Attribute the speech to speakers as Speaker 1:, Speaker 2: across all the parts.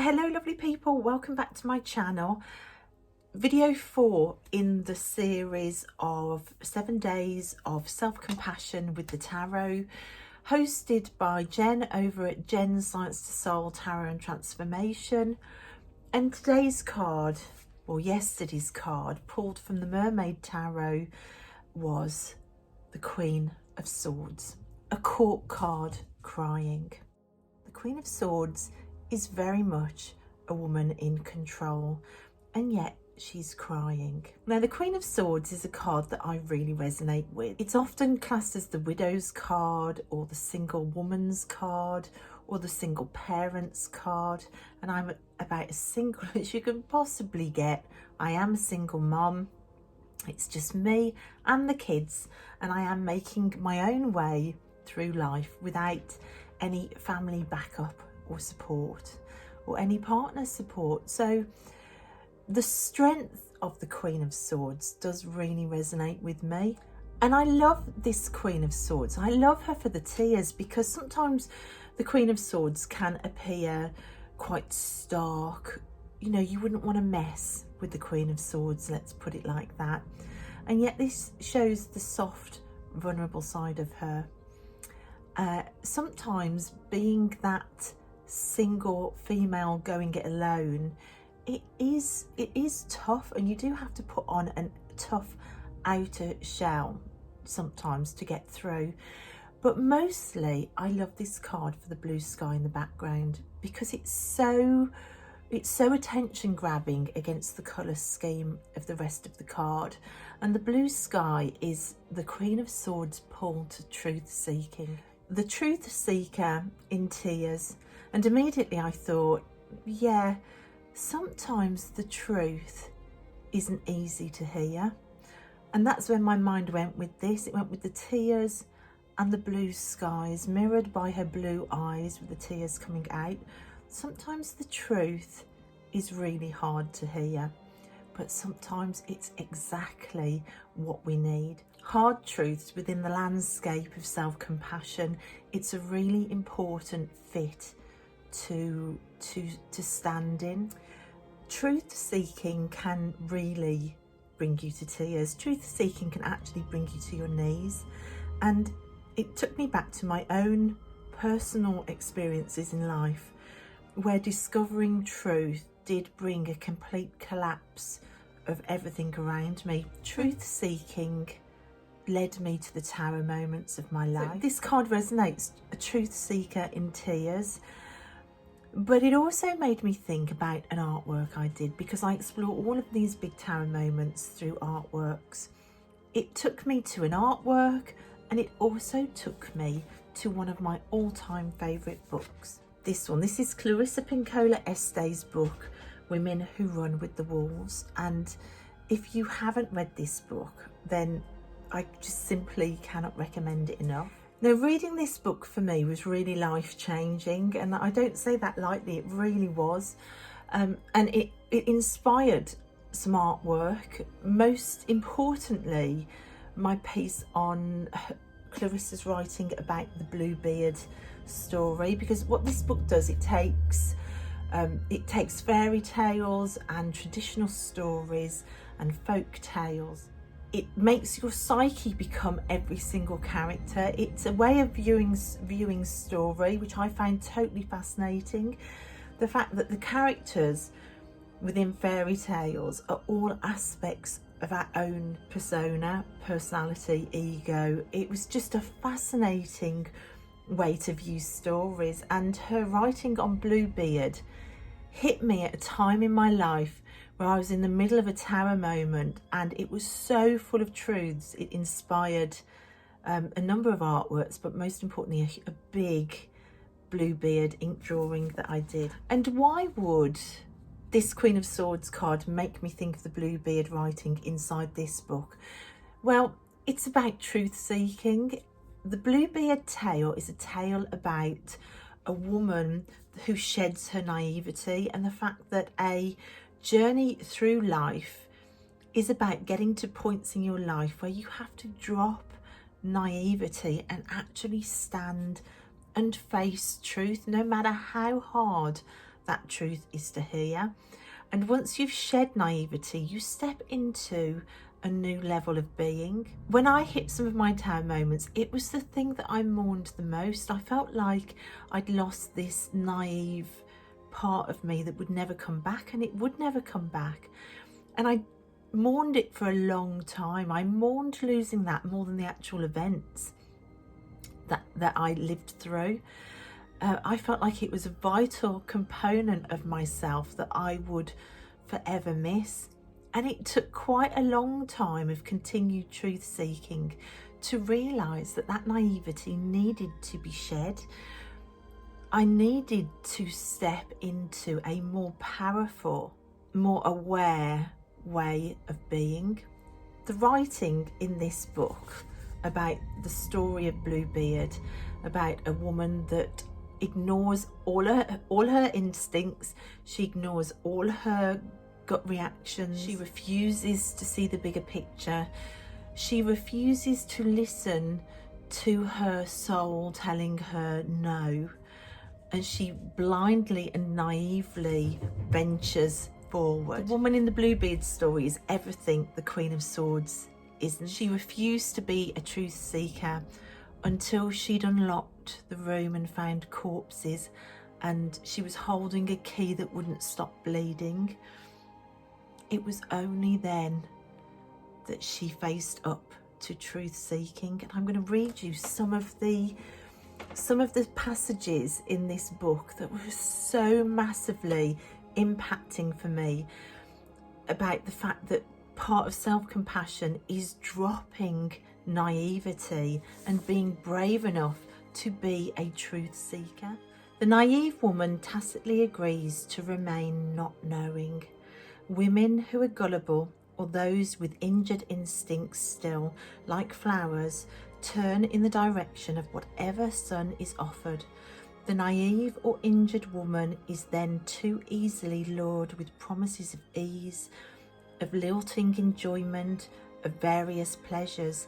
Speaker 1: Hello lovely people, welcome back to my channel. Video 4 in the series of 7 days of self-compassion with the tarot, hosted by Jen over at Jen's Science to Soul Tarot and Transformation. And today's card, or yesterday's card, pulled from the Mermaid Tarot, was the Queen of Swords, a court card crying. The Queen of Swords is very much a woman in control, and yet she's crying. Now, the Queen of Swords is a card that I really resonate with. It's often classed as the widow's card, or the single woman's card, or the single parent's card, and I'm about as single as you can possibly get. I am a single mom. It's just me and the kids, and I am making my own way through life without any family backup or support or any partner support. So the strength of the Queen of Swords does really resonate with me, and I love this Queen of Swords. I love her for the tears, because sometimes the Queen of Swords can appear quite stark. You know, you wouldn't want to mess with the Queen of Swords, let's put it like that. And yet this shows the soft, vulnerable side of her. Sometimes being that single female going it alone, it is tough, and you do have to put on a tough outer shell sometimes to get through. But mostly I love this card for the blue sky in the background, because it's so attention grabbing against the colour scheme of the rest of the card. And the blue sky is the Queen of Swords pull to truth seeking. The truth seeker in tears. And immediately I thought, yeah, sometimes the truth isn't easy to hear. And that's when my mind went with this. It went with the tears and the blue skies, mirrored by her blue eyes with the tears coming out. Sometimes the truth is really hard to hear, but sometimes it's exactly what we need. Hard truths within the landscape of self-compassion. It's a really important fit to stand in. Truth seeking can really bring you to tears. Truth seeking can actually bring you to your knees. And it took me back to my own personal experiences in life, where discovering truth did bring a complete collapse of everything around me. Truth seeking led me to the tarot moments of my life. So this card resonates, a truth seeker in tears. But it also made me think about an artwork I did, because I explore all of these big tarot moments through artworks. It took me to an artwork, and it also took me to one of my all-time favourite books. This is Clarissa Pinkola Estes' book, Women Who Run with the Wolves. And if you haven't read this book, then I just simply cannot recommend it enough. Now, reading this book for me was really life-changing, and I don't say that lightly, it really was. And it inspired some artwork. Most importantly, my piece on Clarissa's writing about the Bluebeard story, because what this book does, it takes fairy tales and traditional stories and folk tales. It makes your psyche become every single character. It's a way of viewing story, which I find totally fascinating. The fact that the characters within fairy tales are all aspects of our own persona, personality, ego. It was just a fascinating way to view stories, and her writing on Bluebeard hit me at a time in my life where I was in the middle of a tarot moment, and it was so full of truths. It inspired a number of artworks, but most importantly a big Bluebeard ink drawing that I did. And why would this Queen of Swords card make me think of the Bluebeard writing inside this book? Well, it's about truth seeking. The Bluebeard tale is a tale about a woman who sheds her naivety, and the fact that a journey through life is about getting to points in your life where you have to drop naivety and actually stand and face truth, no matter how hard that truth is to hear. And once you've shed naivety, you step into a new level of being. When I hit some of my down moments, it was the thing that I mourned the most. I felt like I'd lost this naive part of me that would never come back, and it would never come back. And I mourned it for a long time. I mourned losing that more than the actual events that I lived through. I felt like it was a vital component of myself that I would forever miss. And it took quite a long time of continued truth seeking to realise that that naivety needed to be shed. I needed to step into a more powerful, more aware way of being. The writing in this book about the story of Bluebeard, about a woman that ignores all her instincts, she ignores all her gut reactions, she refuses to see the bigger picture, she refuses to listen to her soul telling her no, and she blindly and naively ventures forward. The woman in the Bluebeard story is everything the Queen of Swords isn't. She refused to be a truth seeker until she'd unlocked the room and found corpses, and she was holding a key that wouldn't stop bleeding. It was only then that she faced up to truth seeking. And I'm going to read you some of the passages in this book that were so massively impacting for me, about the fact that part of self-compassion is dropping naivety and being brave enough to be a truth seeker. The naive woman tacitly agrees to remain not knowing. Women who are gullible, or those with injured instincts still, like flowers, turn in the direction of whatever sun is offered. The naive or injured woman is then too easily lured with promises of ease, of lilting enjoyment, of various pleasures,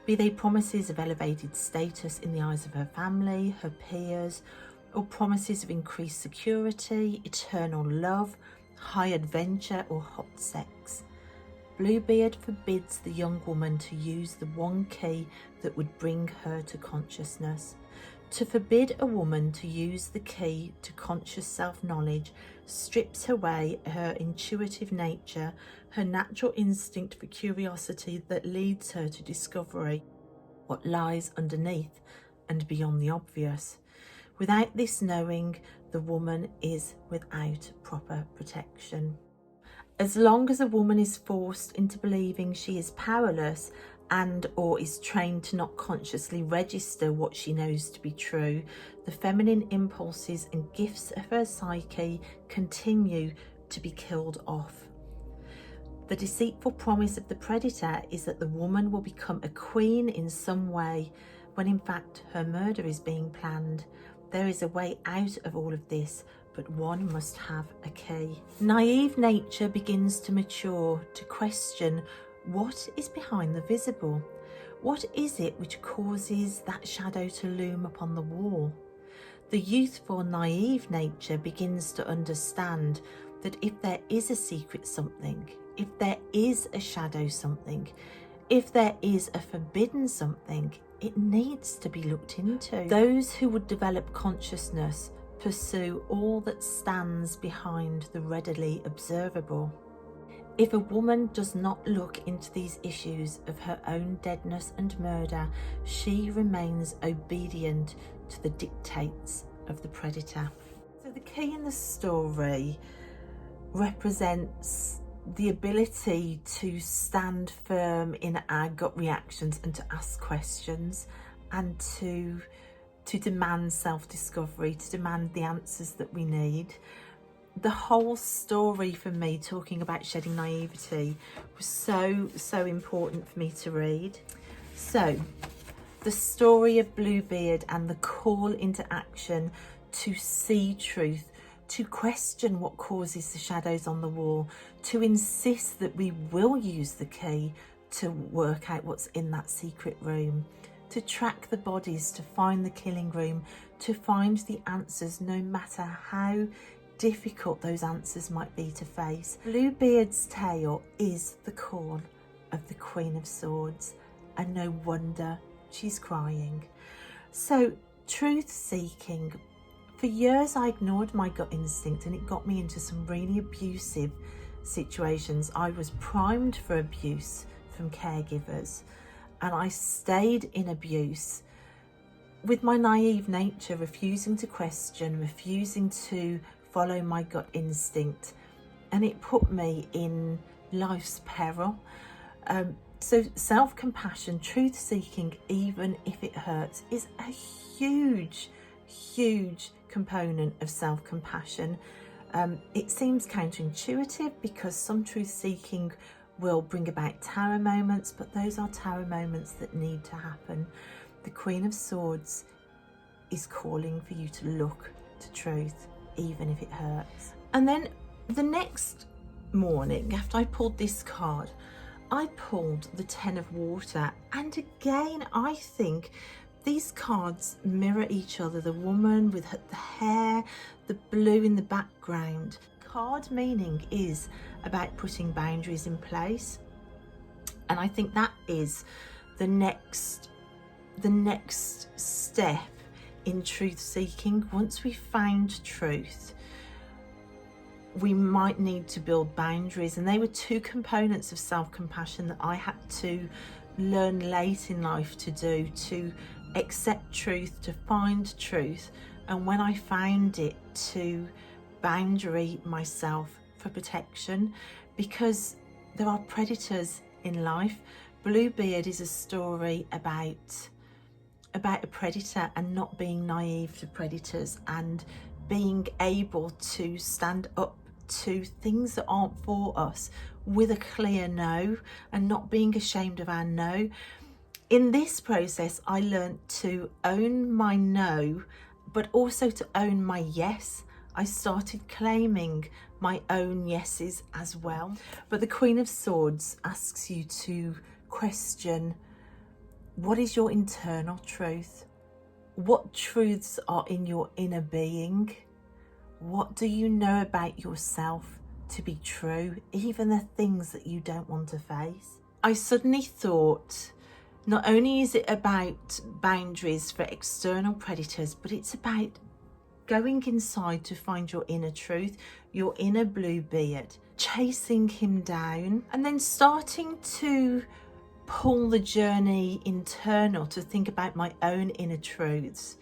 Speaker 1: be they promises of elevated status in the eyes of her family, her peers, or promises of increased security, eternal love, high adventure, or hot sex. Bluebeard forbids the young woman to use the one key that would bring her to consciousness. To forbid a woman to use the key to conscious self-knowledge strips away her intuitive nature, her natural instinct for curiosity that leads her to discovery what lies underneath and beyond the obvious. Without this knowing, the woman is without proper protection. As long as a woman is forced into believing she is powerless and or is trained to not consciously register what she knows to be true, the feminine impulses and gifts of her psyche continue to be killed off. The deceitful promise of the predator is that the woman will become a queen in some way, when in fact her murder is being planned. There is a way out of all of this, but one must have a key. Naive nature begins to mature, to question what is behind the visible. What is it which causes that shadow to loom upon the wall? The youthful, naive nature begins to understand that if there is a secret something, if there is a shadow something, if there is a forbidden something, it needs to be looked into. Those who would develop consciousness pursue all that stands behind the readily observable. If a woman does not look into these issues of her own deadness and murder, she remains obedient to the dictates of the predator. So the key in the story represents the ability to stand firm in our gut reactions and to ask questions, and to demand self-discovery, to demand the answers that we need. The whole story for me, talking about shedding naivety, was so important for me to read. So the story of Bluebeard and the call into action to see truth, to question what causes the shadows on the wall, to insist that we will use the key to work out what's in that secret room, to track the bodies, to find the killing room, to find the answers, no matter how difficult those answers might be to face. Bluebeard's tale is the call of the Queen of Swords, and no wonder she's crying. So, truth seeking. For years I ignored my gut instinct, and it got me into some really abusive situations. I was primed for abuse from caregivers, and I stayed in abuse with my naive nature, refusing to question, refusing to follow my gut instinct, and it put me in life's peril. So self-compassion, truth-seeking, even if it hurts, is a huge component of self-compassion. It seems counterintuitive because some truth-seeking will bring about tower moments, but those are tower moments that need to happen. The Queen of Swords is calling for you to look to truth, even if it hurts. And then the next morning, after I pulled this card, I pulled the Ten of Water, and again I think these cards mirror each other. The woman with the hair, the blue in the background. Card meaning is about putting boundaries in place, and I think that is the next step in truth seeking. Once we found truth, we might need to build boundaries, and they were two components of self-compassion that I had to learn late in life to do, to accept truth, to find truth, and when I found it, to boundary myself for protection, because there are predators in life. Bluebeard is a story about a predator and not being naive to predators, and being able to stand up to things that aren't for us with a clear no, and not being ashamed of our no. In this process, I learned to own my no, but also to own my yes. I started claiming my own yeses as well. But the Queen of Swords asks you to question, what is your internal truth? What truths are in your inner being? What do you know about yourself to be true, even the things that you don't want to face? I suddenly thought, not only is it about boundaries for external predators, but it's about going inside to find your inner truth, your inner Bluebeard, chasing him down, and then starting to pull the journey internal to think about my own inner truths.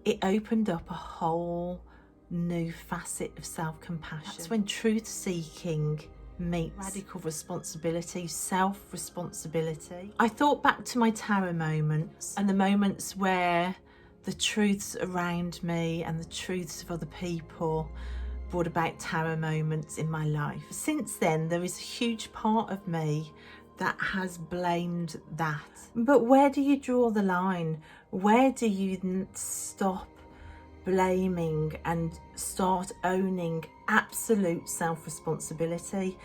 Speaker 1: It opened up a whole new facet of self-compassion. That's when truth seeking meets radical responsibility, self-responsibility. I thought back to my tarot moments, and the moments where the truths around me and the truths of other people brought about tarot moments in my life. Since then, there is a huge part of me that has blamed that. But where do you draw the line? Where do you stop blaming and start owning absolute self-responsibility?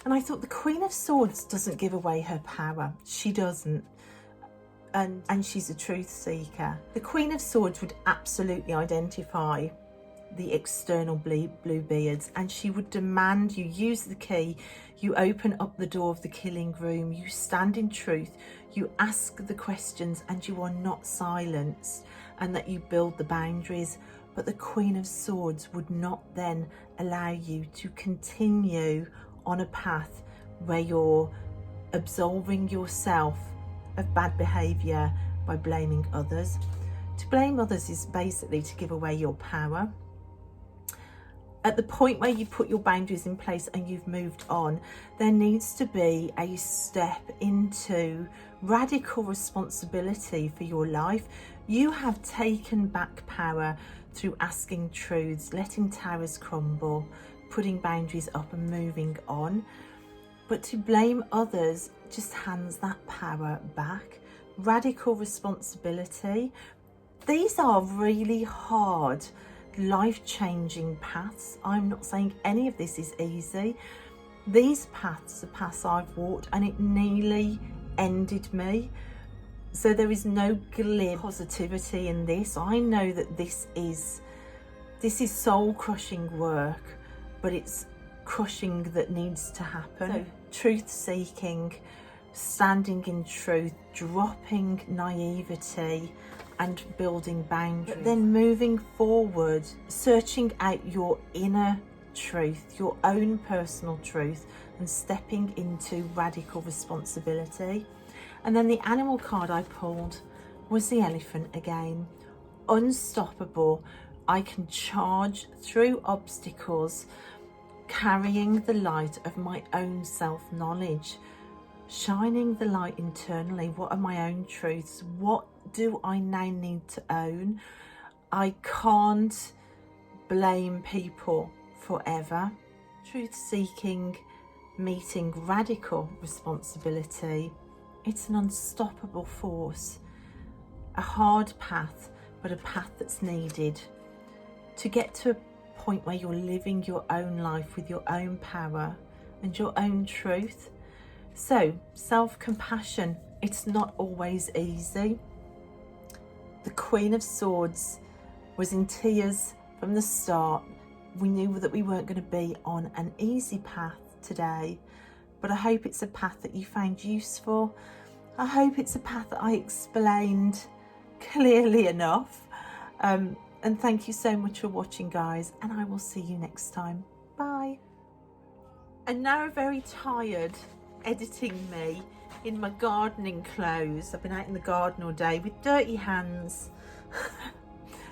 Speaker 1: And I thought the Queen of Swords doesn't give away her power. She doesn't. And she's a truth seeker. The Queen of Swords would absolutely identify the external Bluebeards, and she would demand you use the key, you open up the door of the killing room, you stand in truth, you ask the questions, and you are not silenced, and that you build the boundaries. But the Queen of Swords would not then allow you to continue on a path where you're absolving yourself of bad behaviour by blaming others. To blame others is basically to give away your power. At the point where you put your boundaries in place and you've moved on, there needs to be a step into radical responsibility for your life. You have taken back power through asking truths, letting towers crumble, putting boundaries up and moving on. But to blame others just hands that power back. Radical responsibility. These are really hard, life-changing paths. I'm not saying any of this is easy. These paths are paths I've walked, and it nearly ended me. So there is no glib positivity in this. I know that this is This is soul crushing work, but it's crushing that needs to happen. So, truth seeking, standing in truth, dropping naivety and building boundaries. But then moving forward, searching out your inner truth, your own personal truth, and stepping into radical responsibility. And then the animal card I pulled was the elephant again. Unstoppable. I can charge through obstacles, carrying the light of my own self-knowledge, shining the light internally. What are my own truths? What do I now need to own? I can't blame people forever. Truth seeking, meeting radical responsibility. It's an unstoppable force, a hard path, but a path that's needed to get to a point where you're living your own life with your own power and your own truth. So, self-compassion, it's not always easy. The Queen of Swords was in tears from the start. We knew that we weren't going to be on an easy path today, but I hope it's a path that you found useful. I hope it's a path that I explained clearly enough. And thank you so much for watching, guys, and I will see you next time. Bye. And now very tired editing me in my gardening clothes. I've been out in the garden all day with dirty hands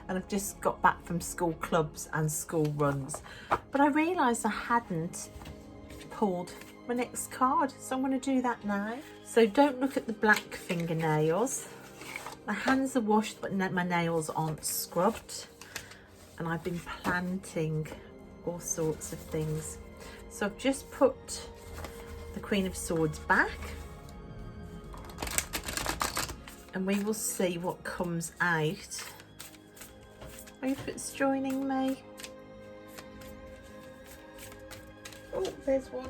Speaker 1: and I've just got back from school clubs and school runs. But I realised I hadn't pulled my next card, so I'm going to do that now. So don't look at the black fingernails. My hands are washed, but my nails aren't scrubbed. And I've been planting all sorts of things. So I've just put the Queen of Swords back. And we will see what comes out. I hope it's joining me. Oh, there's one.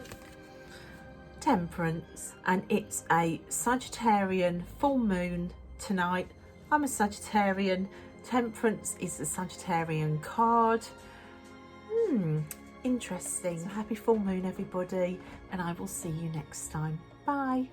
Speaker 1: Temperance. And it's a Sagittarian full moon tonight. I'm a Sagittarian. Temperance is the Sagittarian card. Interesting. So happy full moon, everybody, and I will see you next time. Bye.